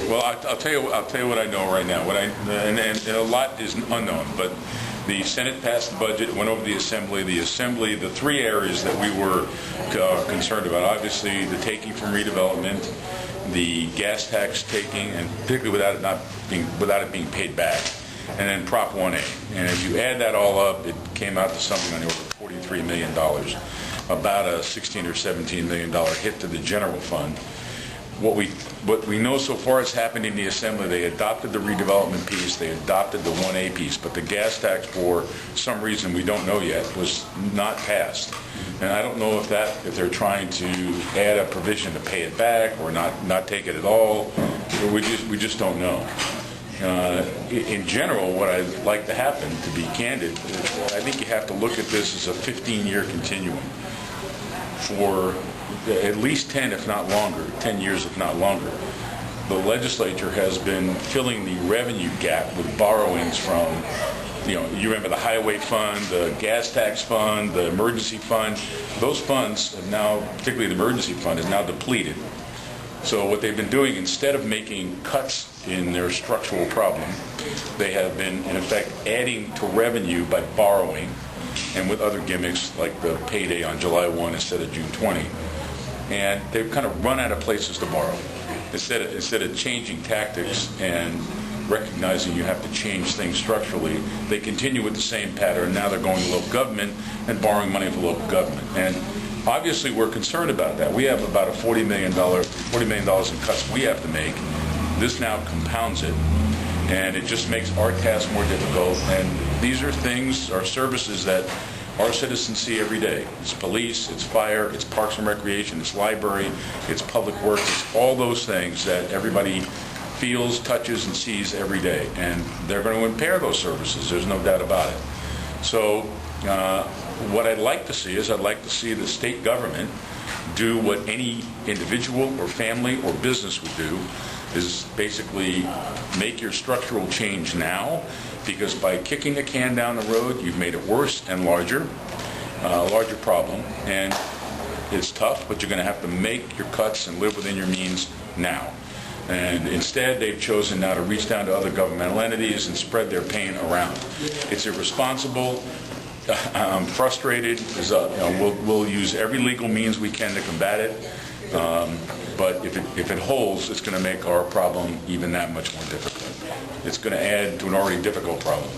Well, I'll tell you what I know right now. And a lot is unknown, but the Senate passed the budget, went over to the Assembly. The three areas that we were concerned about, obviously the taking from redevelopment, the gas tax taking, and particularly without it being paid back, and then Prop 1A. And if you add that all up, it came out to something on the order of $43 million, about a $16 or $17 million hit to the general fund. What we know so far has happened in the Assembly, they adopted the redevelopment piece, they adopted the 1A piece, but the gas tax, for some reason we don't know yet, was not passed. And I don't know if they're trying to add a provision to pay it back or not take it at all. We just don't know. In general, what I'd like to happen, to be candid, I think you have to look at this as a 15-year continuum for at least 10, if not longer, 10 years, if not longer. The legislature has been filling the revenue gap with borrowings from, you remember the highway fund, the gas tax fund, the emergency fund. Those funds have now, particularly the emergency fund, is now depleted. So what they've been doing, instead of making cuts in their structural problem, they have been, in effect, adding to revenue by borrowing, and with other gimmicks like the payday on July 1 instead of June 20. And they've kind of run out of places to borrow. Instead of changing tactics and recognizing you have to change things structurally, they continue with the same pattern. Now they're going to local government and borrowing money from local government. And obviously we're concerned about that. We have about a $40 million in cuts we have to make. This now compounds it, and it just makes our task more difficult. And these are things, are services that our citizens see every day. It's police, it's fire, it's parks and recreation, it's library, it's public works, it's all those things that everybody feels, touches, and sees every day. And they're going to impair those services, there's no doubt about it. So what I'd like to see is I'd like to see the state government do what any individual or family or business would do, is basically make your structural change now, because by kicking the can down the road, you've made it worse and larger problem. And it's tough, but you're going to have to make your cuts and live within your means now. And instead, they've chosen now to reach down to other governmental entities and spread their pain around. It's irresponsible. I'm frustrated. We'll use every legal means we can to combat it. But if it holds, it's going to make our problem even that much more difficult. It's going to add to an already difficult problem.